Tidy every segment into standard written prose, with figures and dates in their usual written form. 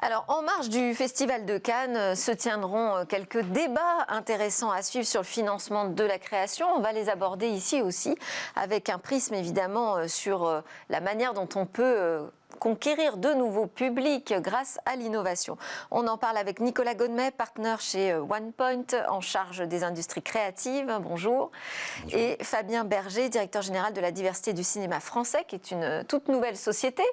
Alors, en marge du Festival de Cannes se tiendront quelques débats intéressants à suivre sur le financement de la création. On va les aborder ici aussi, avec un prisme évidemment sur la manière dont on peut conquérir de nouveaux publics grâce à l'innovation. On en parle avec Nicolas Godmet, partenaire chez OnePoint, en charge des industries créatives. Bonjour. Bonjour. Et Fabien Berger, directeur général de la diversité du cinéma français, qui est une toute nouvelle société,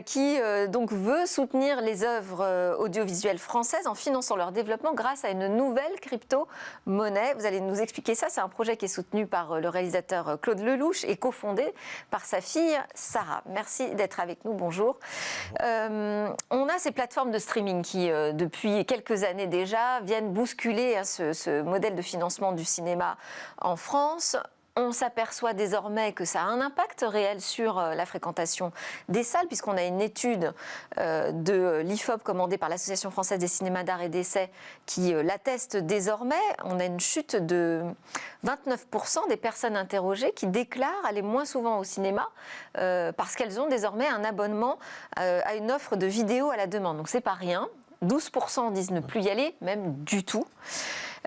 qui donc veut soutenir les œuvres audiovisuelles françaises en finançant leur développement grâce à une nouvelle crypto-monnaie. Vous allez nous expliquer ça. C'est un projet qui est soutenu par le réalisateur Claude Lelouch et cofondé par sa fille Sarah. Merci d'être avec nous, bonjour. On a ces plateformes de streaming qui, depuis quelques années déjà, viennent bousculer ce modèle de financement du cinéma en France. On s'aperçoit désormais que ça a un impact réel sur la fréquentation des salles, puisqu'on a une étude de l'IFOP commandée par l'Association française des cinémas d'art et d'essai qui l'atteste désormais. On a une chute de 29% des personnes interrogées qui déclarent aller moins souvent au cinéma parce qu'elles ont désormais un abonnement à une offre de vidéo à la demande. Donc c'est pas rien. 12% disent ne plus y aller, même du tout.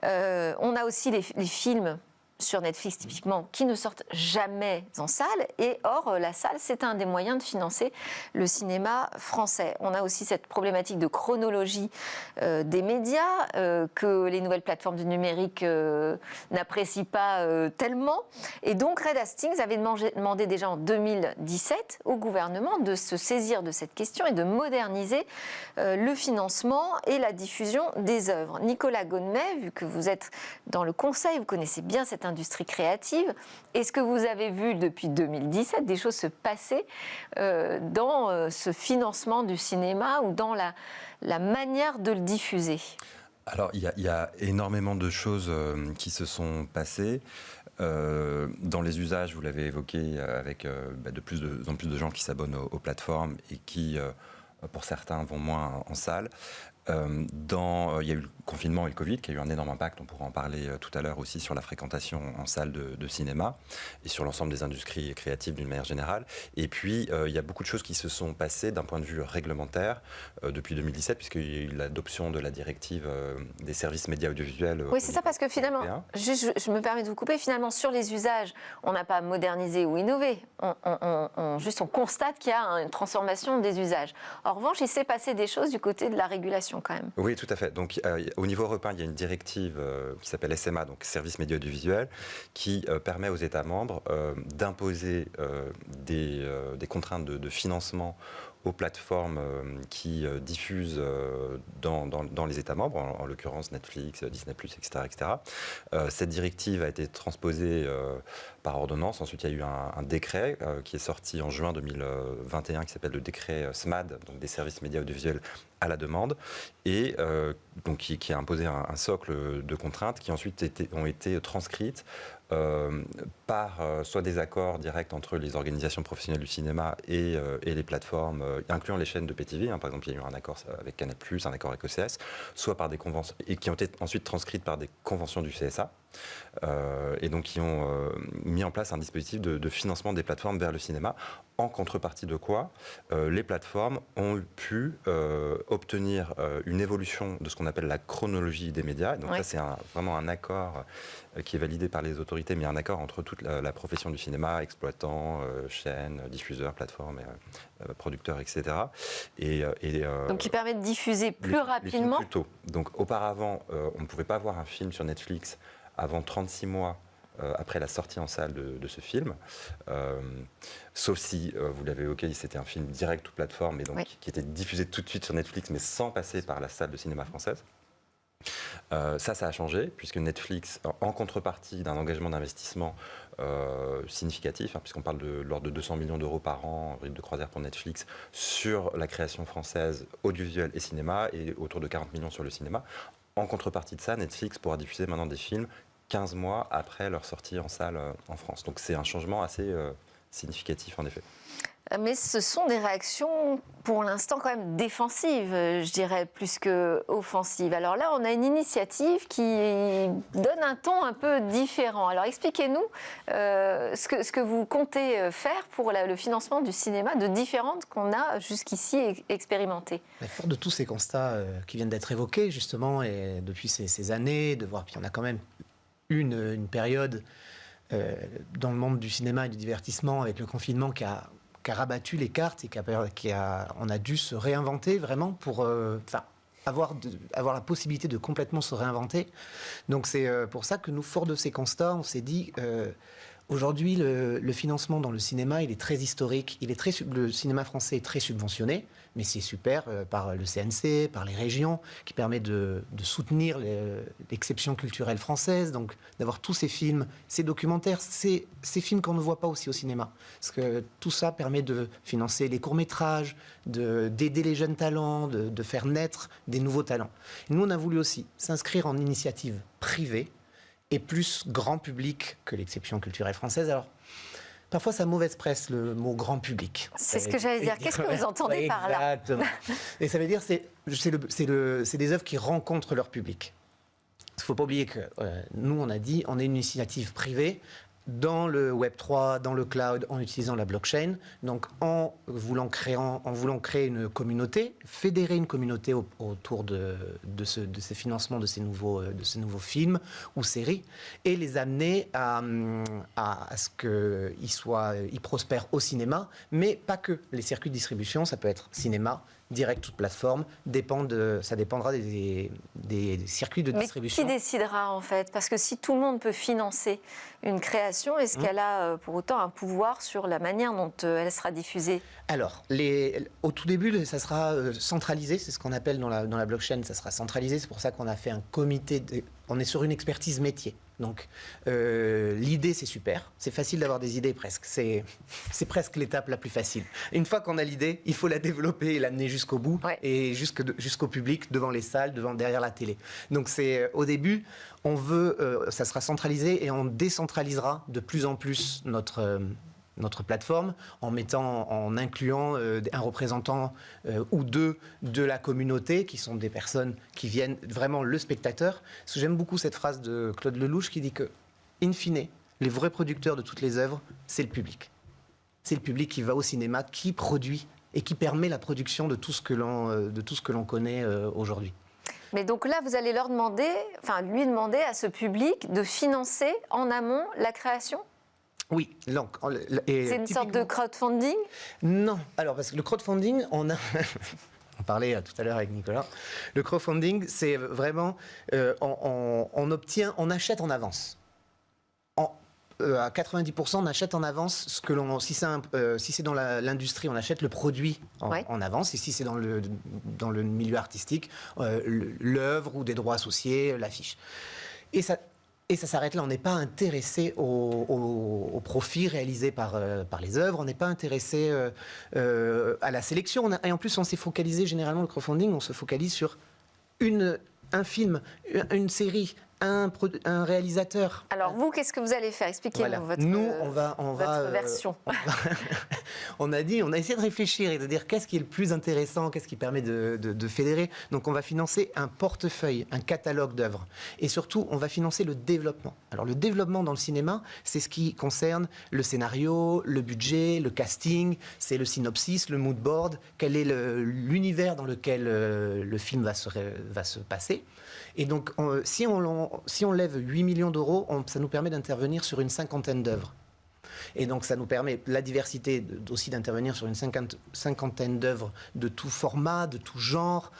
On a aussi les films sur Netflix typiquement, qui ne sortent jamais en salle. Et or, la salle, c'est un des moyens de financer le cinéma français. On a aussi cette problématique de chronologie des médias que les nouvelles plateformes du numérique n'apprécient pas tellement. Et donc, Red Hastings avait demandé déjà en 2017 au gouvernement de se saisir de cette question et de moderniser le financement et la diffusion des œuvres. Nicolas Godmet, vu que vous êtes dans le conseil, vous connaissez bien cette industrie créative. Est-ce que vous avez vu depuis 2017 des choses se passer dans ce financement du cinéma ou dans la manière de le diffuser ? Alors, il y a énormément de choses qui se sont passées. Dans les usages, vous l'avez évoqué, avec de plus en plus de gens qui s'abonnent aux plateformes et qui, pour certains, vont moins en salle. Il y a eu le confinement et le Covid qui a eu un énorme impact, on pourra en parler tout à l'heure aussi, sur la fréquentation en salle de cinéma et sur l'ensemble des industries créatives d'une manière générale. Et puis, il y a beaucoup de choses qui se sont passées d'un point de vue réglementaire depuis 2017, puisqu'il y a eu l'adoption de la directive des services médias audiovisuels. Oui, c'est ça, parce que finalement, je me permets de vous couper, finalement, sur les usages, on n'a pas modernisé ou innové, on constate qu'il y a une transformation des usages. En revanche, il s'est passé des choses du côté de la régulation. Quand même. Oui, tout à fait. Donc, au niveau européen, il y a une directive qui s'appelle SMA, donc Services médias audiovisuels, qui permet aux États membres d'imposer des contraintes de financement aux plateformes qui diffusent dans les États membres, en l'occurrence Netflix, Disney+, etc. etc. Cette directive a été transposée par ordonnance. Ensuite, il y a eu un décret qui est sorti en juin 2021 qui s'appelle le décret SMAD, donc des services médias audiovisuels à la demande, et donc qui a imposé un socle de contraintes qui ensuite ont été transcrites par soit des accords directs entre les organisations professionnelles du cinéma et les plateformes, incluant les chaînes de PTV. Par exemple, il y a eu un accord avec Canal+, un accord avec OCS, soit par des conventions, et qui ont été ensuite transcrites par des conventions du CSA, et donc qui ont mis en place un dispositif de financement des plateformes vers le cinéma, en contrepartie de quoi les plateformes ont pu obtenir une évolution de ce qu'on appelle la chronologie des médias. Et donc ça, c'est vraiment un accord qui est validé par les autorités, mais un accord entre toute la profession du cinéma, exploitants, chaînes, diffuseurs, plateformes, producteurs, etc. Donc qui permet de diffuser plus rapidement. Plus tôt. Donc auparavant, on ne pouvait pas voir un film sur Netflix avant 36 mois après la sortie en salle de ce film, sauf si, vous l'avez évoqué, c'était un film direct ou plateforme, et donc qui était diffusé tout de suite sur Netflix, mais sans passer par la salle de cinéma française. Ça a changé, puisque Netflix, en contrepartie d'un engagement d'investissement significatif, puisqu'on parle de l'ordre de 200 millions d'euros par an, rythme de croisière pour Netflix, sur la création française audiovisuelle et cinéma, et autour de 40 millions sur le cinéma. En contrepartie de ça, Netflix pourra diffuser maintenant des films 15 mois après leur sortie en salle en France. Donc c'est un changement assez significatif en effet. Mais ce sont des réactions, pour l'instant, quand même défensives, je dirais, plus qu'offensives. Alors là, on a une initiative qui donne un ton un peu différent. Alors expliquez-nous ce que vous comptez faire pour le financement du cinéma de différentes qu'on a jusqu'ici expérimentées. Fort de tous ces constats qui viennent d'être évoqués, justement, et depuis ces années, de voir, puis on a quand même une période dans le monde du cinéma et du divertissement avec le confinement qui a rabattu les cartes et on a dû se réinventer vraiment pour avoir la possibilité de complètement se réinventer. Donc c'est pour ça que nous, fort de ces constats, on s'est dit aujourd'hui le financement dans le cinéma, il est très historique, le cinéma français est très subventionné, mais c'est super par le CNC, par les régions, qui permet de soutenir l'exception culturelle française, donc d'avoir tous ces films, ces documentaires, ces films qu'on ne voit pas aussi au cinéma. Parce que tout ça permet de financer les courts-métrages, d'aider les jeunes talents, de faire naître des nouveaux talents. Et nous, on a voulu aussi s'inscrire en initiative privée et plus grand public que l'exception culturelle française. Alors, parfois, ça a mauvaise presse, le mot grand public. C'est ce que j'allais dire. Qu'est-ce que vous entendez par là? Exactement. Et ça veut dire c'est des œuvres qui rencontrent leur public. Il ne faut pas oublier que nous, on a dit, on est une initiative privée dans le Web3, dans le cloud, en utilisant la blockchain. Donc, en voulant créer une communauté, fédérer une communauté autour de ces financements de ces nouveaux films ou séries, et les amener à ce qu'ils prospèrent au cinéma, mais pas que. Les circuits de distribution, ça peut être cinéma, direct, toute plateforme, ça dépendra des circuits de distribution. Mais qui décidera en fait? Parce que si tout le monde peut financer une création, est-ce qu'elle a pour autant un pouvoir sur la manière dont elle sera diffusée? Alors, au tout début, ça sera centralisé, c'est ce qu'on appelle dans la blockchain, ça sera centralisé, c'est pour ça qu'on a fait un comité, on est sur une expertise métier. Donc, l'idée, c'est super. C'est facile d'avoir des idées presque. C'est presque l'étape la plus facile. Une fois qu'on a l'idée, il faut la développer et l'amener jusqu'au bout, et jusqu'au public, devant les salles, derrière la télé. Donc, au début, on veut, ça sera centralisé et on décentralisera de plus en plus notre plateforme en incluant un représentant ou deux de la communauté, qui sont des personnes qui viennent vraiment le spectateur. Parce que j'aime beaucoup cette phrase de Claude Lelouch qui dit que, in fine, les vrais producteurs de toutes les œuvres, c'est le public. C'est le public qui va au cinéma, qui produit et qui permet la production de tout ce que l'on connaît aujourd'hui. Mais donc là, vous allez lui demander à ce public de financer en amont la création ? Oui, donc... C'est une sorte de crowdfunding ? Non, alors parce que le crowdfunding, on parlait tout à l'heure avec Nicolas, le crowdfunding, c'est vraiment, on achète en avance. À 90%, on achète en avance ce que si c'est dans l'industrie, on achète le produit en avance, et si c'est dans le milieu artistique, l'œuvre ou des droits associés, l'affiche. Et ça s'arrête là. On n'est pas intéressé au profit réalisé par les œuvres. On n'est pas intéressé à la sélection. Et en plus, on s'est focalisé, généralement, le crowdfunding, on se focalise sur un film, une série, un réalisateur. Alors vous, qu'est-ce que vous allez faire? Expliquez-nous votre version. On a essayé de réfléchir et de dire qu'est-ce qui est le plus intéressant, qu'est-ce qui permet de fédérer. Donc on va financer un portefeuille, un catalogue d'œuvres. Et surtout, on va financer le développement. Alors le développement dans le cinéma, c'est ce qui concerne le scénario, le budget, le casting, c'est le synopsis, le mood board, quel est l'univers dans lequel le film va se passer. Et donc, si on lève 8 millions d'euros, ça nous permet d'intervenir sur une cinquantaine d'œuvres. Et donc, ça nous permet, la diversité, aussi d'intervenir sur une cinquantaine d'œuvres de tout format, de tout genre,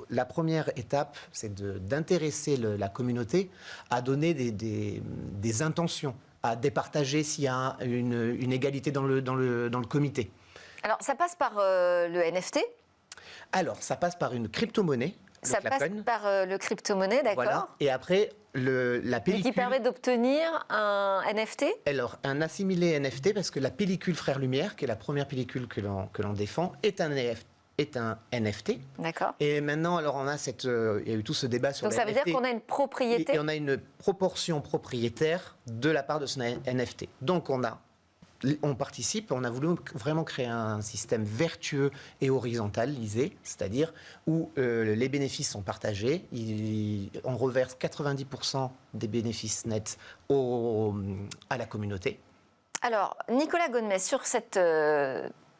la première étape, c'est d'intéresser la communauté à donner des intentions, à départager s'il y a une égalité dans le comité. Alors, ça passe par le NFT ? Alors, ça passe par une crypto-monnaie. Ça passe par le crypto-monnaie, d'accord. Voilà. Et après, la pellicule... Et qui permet d'obtenir un NFT ? Alors, un assimilé NFT, parce que la pellicule Frères Lumière, qui est la première pellicule que l'on défend, est un NFT. D'accord. Et maintenant, alors, il y a eu tout ce débat sur les NFT. Donc, ça veut dire qu'on a une propriété ? Et on a une proportion propriétaire de la part de ce NFT. Donc, on a on participe, on a voulu vraiment créer un système vertueux et horizontalisé, c'est-à-dire où les bénéfices sont partagés. On reverse 90% des bénéfices nets à la communauté. Alors, Nicolas Gonnet, sur cette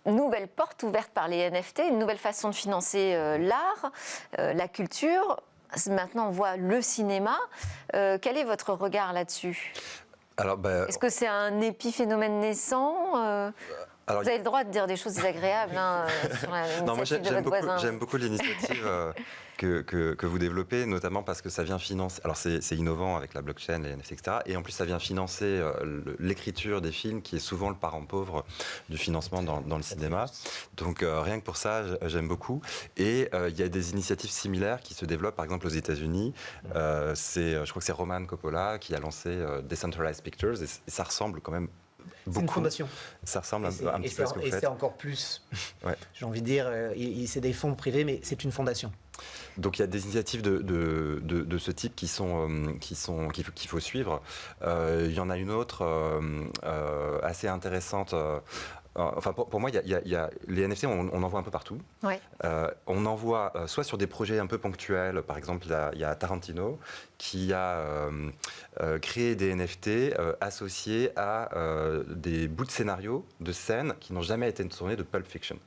nouvelle porte ouverte par les NFT, une nouvelle façon de financer l'art, la culture, maintenant on voit le cinéma. Quel est votre regard là-dessus ? Alors, est-ce que c'est un épiphénomène naissant vous avez le droit de dire des choses désagréables sur l'initiative de votre voisin. J'aime beaucoup l'initiative que vous développez, notamment parce que ça vient financer... Alors c'est innovant avec la blockchain, les NFT, etc. Et en plus, ça vient financer l'écriture des films, qui est souvent le parent pauvre du financement dans le cinéma. Donc rien que pour ça, j'aime beaucoup. Et il y a des initiatives similaires qui se développent, par exemple aux États-Unis. Je crois que c'est Roman Coppola qui a lancé Decentralized Pictures, et ça ressemble quand même beaucoup. C'est une fondation. Ça ressemble un petit peu à ce que vous faites. Et c'est encore plus, j'ai envie de dire, c'est des fonds privés, mais c'est une fondation. Donc il y a des initiatives de ce type qu'il faut suivre. Il y en a une autre assez intéressante. Enfin, pour moi, il y a les NFT, on en voit un peu partout. Ouais. On en voit soit sur des projets un peu ponctuels. Par exemple, il y a Tarantino qui a créé des NFT associés à des bouts de scénario, de scènes qui n'ont jamais été tournés de Pulp Fiction.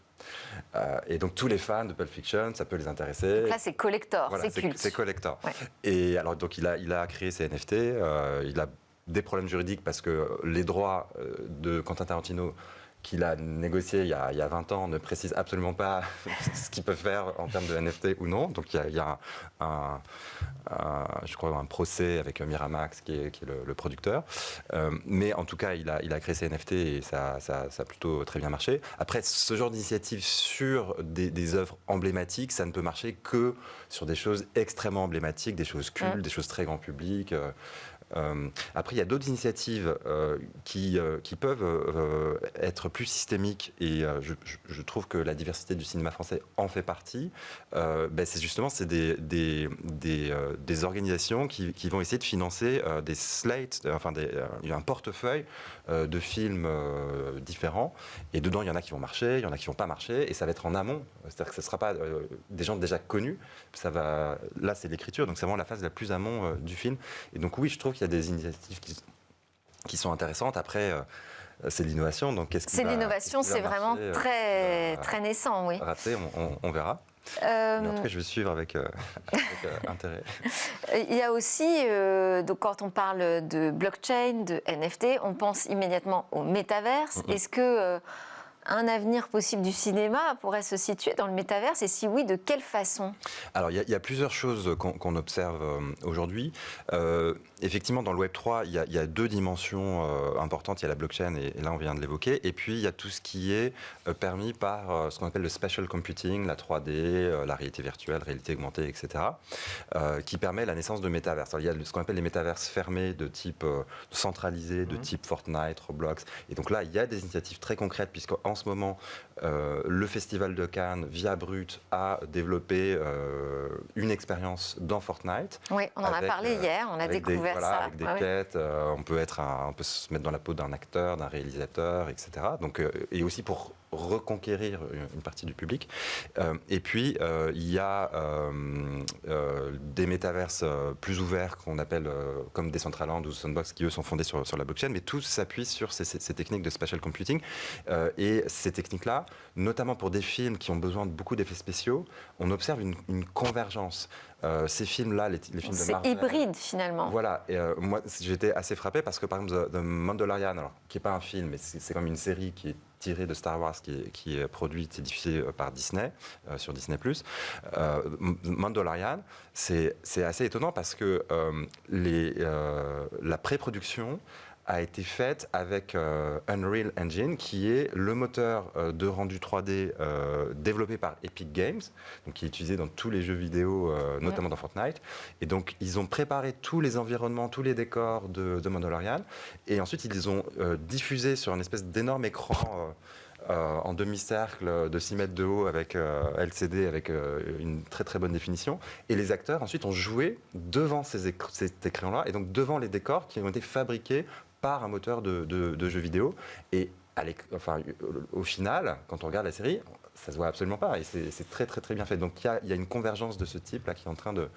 Et donc tous les fans de Pulp Fiction, ça peut les intéresser. Donc là, c'est collector, voilà, c'est culte. C'est collector. Ouais. Et alors donc il a créé ces NFT. Il a des problèmes juridiques parce que les droits de Quentin Tarantino qu'il a négocié il y a 20 ans ne précise absolument pas ce qu'il peut faire en termes de NFT ou non. Donc il y a je crois un procès avec Miramax qui est le producteur. Mais en tout cas, il a créé ces NFT et ça a plutôt très bien marché. Après, ce genre d'initiative sur des œuvres emblématiques, ça ne peut marcher que sur des choses extrêmement emblématiques, des choses cultes, des choses très grand public. Après, il y a d'autres initiatives qui peuvent être plus systémiques et je trouve que la diversité du cinéma français en fait partie. C'est des organisations qui vont essayer de financer des slates, un portefeuille de films différents. Et dedans, il y en a qui vont marcher, il y en a qui vont pas marcher, et ça va être en amont. C'est-à-dire que ce ne sera pas des gens déjà connus. Là, c'est l'écriture, donc c'est vraiment la phase la plus amont du film. Et donc oui, je trouve qu'il y a des initiatives qui sont intéressantes. Après, c'est l'innovation. Donc c'est l'innovation, c'est vraiment très naissant, oui. Raté, on verra. Mais en tout cas, je vais suivre avec intérêt. Il y a aussi, donc quand on parle de blockchain, de NFT, on pense immédiatement au métaverse. Est-ce que un avenir possible du cinéma pourrait se situer dans le métaverse, et si oui, de quelle façon ? Alors, il y a plusieurs choses qu'on observe aujourd'hui. Effectivement, dans le Web3, il y a deux dimensions importantes. Il y a la blockchain, et là, on vient de l'évoquer. Et puis, il y a tout ce qui est permis par ce qu'on appelle le spatial computing, la 3D, la réalité virtuelle, réalité augmentée, etc., qui permet la naissance de métaverses. Alors, il y a ce qu'on appelle les métaverses fermés de type centralisé, de type Fortnite, Roblox. Et donc là, il y a des initiatives très concrètes, puisqu'en ce moment, le Festival de Cannes, via Brut, a développé une expérience dans Fortnite. Oui, on en a parlé hier, on a découvert ça. Avec des quêtes, on peut se mettre dans la peau d'un acteur, d'un réalisateur, etc. Donc, et aussi pour reconquérir une partie du public. Et puis, il y a des métaverses plus ouverts qu'on appelle comme Decentraland ou Sandbox, qui eux sont fondés sur la blockchain, mais tout s'appuie sur ces techniques de spatial computing. Et ces techniques-là, notamment pour des films qui ont besoin de beaucoup d'effets spéciaux, on observe une convergence. Ces films-là, les films de Marvel... C'est hybride, finalement. Voilà. Et moi, j'étais assez frappé parce que, par exemple, The Mandalorian, alors, qui n'est pas un film, mais c'est comme une série qui est tirée de Star Wars, qui est produite et diffusée par Disney, sur Disney+. Mandalorian, c'est assez étonnant parce que la pré-production a été faite avec Unreal Engine, qui est le moteur de rendu 3D développé par Epic Games, donc qui est utilisé dans tous les jeux vidéo, notamment dans Fortnite. Et donc, ils ont préparé tous les environnements, tous les décors de Mandalorian, et ensuite, ils les ont diffusés sur une espèce d'énorme écran en demi-cercle de 6 mètres de haut avec LCD, avec une très très bonne définition. Et les acteurs, ensuite, ont joué devant cet écran-là, et donc devant les décors qui ont été fabriqués par un moteur de jeux vidéo. Et au final, quand on regarde la série, ça se voit absolument pas. Et c'est très, très, très bien fait. Donc, il y a une convergence de ce type-là qui est en train de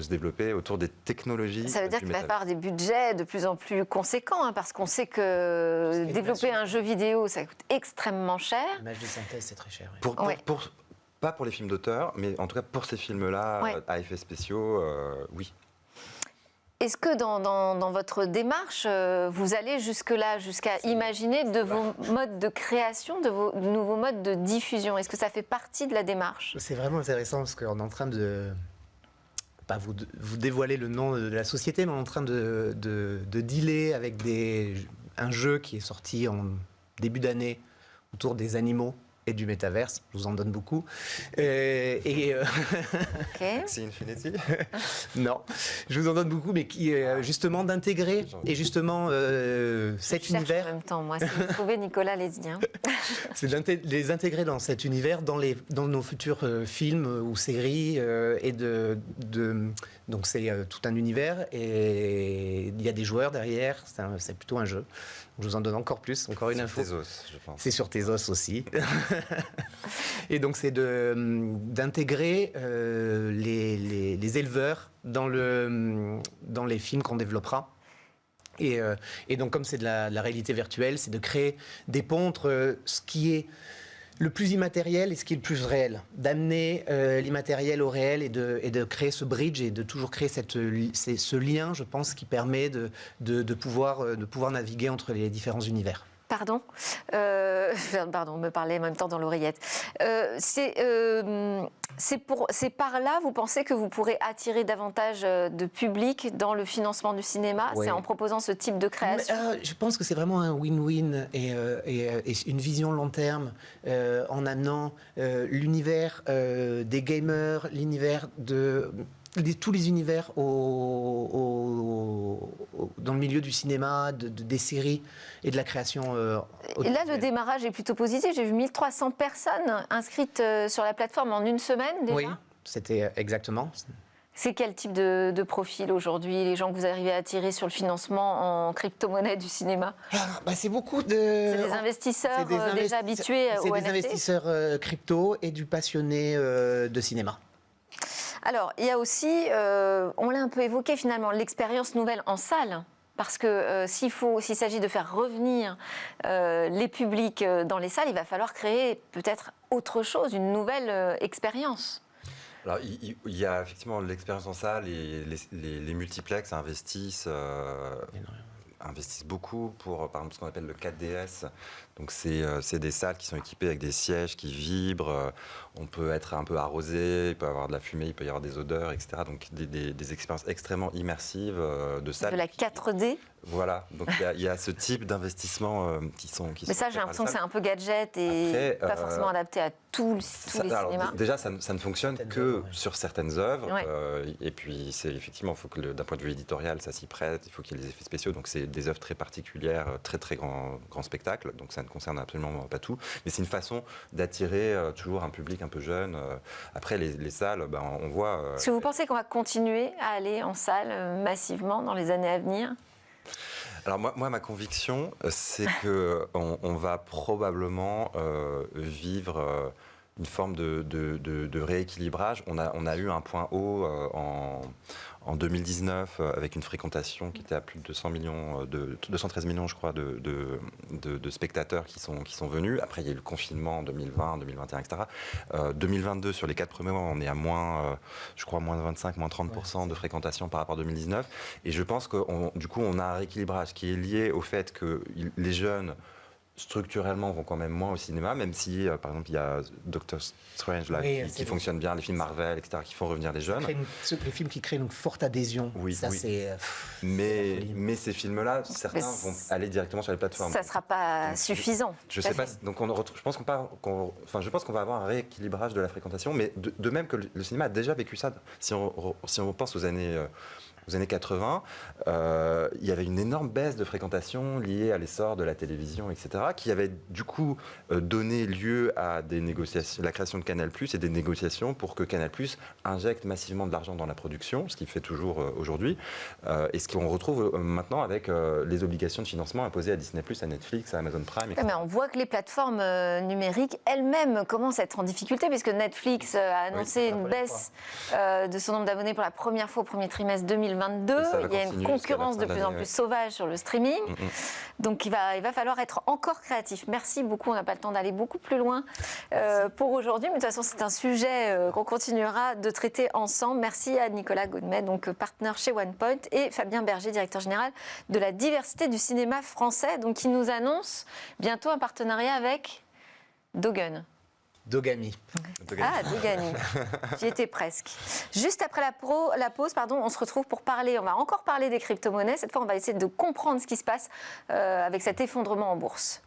se développer autour des technologies. Ça veut dire qu'il va falloir des budgets de plus en plus conséquents, hein, parce qu'on sait que développer un jeu vidéo, ça coûte extrêmement cher. L'image de synthèse, c'est très cher. Oui. Pas pour les films d'auteur, mais en tout cas pour ces films-là, à effets spéciaux, oui. Est-ce que dans votre démarche, vous allez jusque-là, jusqu'à imaginer de vos modes de création, de vos nouveaux modes de diffusion? Est-ce que ça fait partie de la démarche? C'est vraiment intéressant parce qu'on est en train de, pas vous dévoiler le nom de la société, mais on est en train de dealer avec un jeu qui est sorti en début d'année autour des animaux et du métaverse. Je vous en donne beaucoup. Okay. Axie Infinity. Non, je vous en donne beaucoup, mais qui est justement d'intégrer et justement cet univers. En même temps, moi, si vous trouvez Nicolas Lesdien. C'est de les intégrer dans cet univers, dans nos futurs films ou séries, donc c'est tout un univers et il y a des joueurs derrière. C'est plutôt un jeu. Je vous en donne encore plus, encore une info. Sur Tezos, je pense. C'est sur Tezos aussi. Et donc c'est d'intégrer les éleveurs dans les films qu'on développera. Et donc comme c'est de la réalité virtuelle, c'est de créer des ponts entre ce qui est le plus immatériel et ce qui est le plus réel. D'amener l'immatériel au réel et de créer ce bridge et de toujours créer ce lien, je pense, qui permet de pouvoir naviguer entre les différents univers. Pardon, me parler en même temps dans l'oreillette. C'est par là, vous pensez que vous pourrez attirer davantage de public dans le financement du cinéma? Ouais. C'est en proposant ce type de création? Je pense que c'est vraiment un win-win et une vision long terme en amenant l'univers des gamers, l'univers tous les univers dans le milieu du cinéma, des séries et de la création. Et là, le démarrage est plutôt positif. J'ai vu 1300 personnes inscrites sur la plateforme en une semaine déjà. Oui, c'était exactement. C'est quel type de profil aujourd'hui, les gens que vous arrivez à attirer sur le financement en crypto-monnaie du cinéma? C'est beaucoup de... C'est des investisseurs déjà habitués au NFT? C'est des investisseurs crypto et du passionné de cinéma. Alors, il y a aussi, on l'a un peu évoqué finalement, l'expérience nouvelle en salle. Parce que s'il s'agit de faire revenir les publics dans les salles, il va falloir créer peut-être autre chose, une nouvelle expérience. Alors, il y a effectivement l'expérience en salle et les multiplex investissent beaucoup pour, par exemple, ce qu'on appelle le 4DS. Donc, c'est des salles qui sont équipées avec des sièges qui vibrent. On peut être un peu arrosé, il peut y avoir de la fumée, il peut y avoir des odeurs, etc. Donc, des expériences extrêmement immersives de salles. De la 4D. Voilà. Donc, il y a ce type d'investissement qui sont... Mais ça, j'ai l'impression que c'est un peu gadget et pas forcément adapté à tous les cinémas. Déjà, ça ne fonctionne que sur certaines œuvres. Ouais. Et puis, effectivement, il faut que d'un point de vue éditorial, ça s'y prête. Il faut qu'il y ait des effets spéciaux. Donc, c'est des œuvres très particulières, très, très grands spectacles. Donc, ça ne concerne absolument pas tout. Mais c'est une façon d'attirer toujours un public un peu jeune. Après, les salles, on voit... Est-ce que vous pensez qu'on va continuer à aller en salle massivement dans les années à venir ? Alors moi, ma conviction, c'est qu'on va probablement vivre une forme de rééquilibrage. On a eu un point haut en 2019 avec une fréquentation qui était à plus de 213 millions, je crois, de spectateurs qui sont venus. Après, il y a eu le confinement en 2020, 2021, etc. 2022, sur les 4 premiers mois, on est à je crois, moins de 25, moins 30% de fréquentation par rapport à 2019. Et je pense du coup, on a un rééquilibrage qui est lié au fait que les jeunes structurellement vont quand même moins au cinéma, même si, par exemple, il y a Doctor Strange là, qui fonctionne bien, les films Marvel, etc., qui font revenir les jeunes. Les films qui créent une forte adhésion. Oui, ça, oui. C'est... Mais ces films-là, certains vont aller directement sur les plateformes. Ça ne sera pas suffisant. Je sais pas. Donc, je pense qu'on va avoir un rééquilibrage de la fréquentation, mais de même que le cinéma a déjà vécu ça. Si on pense aux années aux années 80, il y avait une énorme baisse de fréquentation liée à l'essor de la télévision, etc., qui avait du coup donné lieu à des négociations, la création de Canal+, et des négociations pour que Canal+ injecte massivement de l'argent dans la production, ce qu'il fait toujours aujourd'hui, et ce qu'on retrouve maintenant avec les obligations de financement imposées à Disney+, à Netflix, à Amazon Prime, etc. Mais on voit que les plateformes numériques elles-mêmes commencent à être en difficulté, puisque Netflix a annoncé une baisse de son nombre d'abonnés pour la première fois au premier trimestre 2022. Il y a une concurrence de plus en plus sauvage sur le streaming. Donc il va falloir être encore créatif. Merci beaucoup, on n'a pas le temps d'aller beaucoup plus loin pour aujourd'hui, mais de toute façon c'est un sujet qu'on continuera de traiter ensemble. Merci à Nicolas Gaudemet, donc partenaire chez OnePoint, et Fabien Berger, directeur général de la diversité du cinéma français, donc qui nous annonce bientôt un partenariat avec Dogun. Dogami. Ah, Dogami. J'y étais presque. Juste après la pause, on se retrouve pour parler, on va encore parler des crypto-monnaies. Cette fois, on va essayer de comprendre ce qui se passe avec cet effondrement en bourse.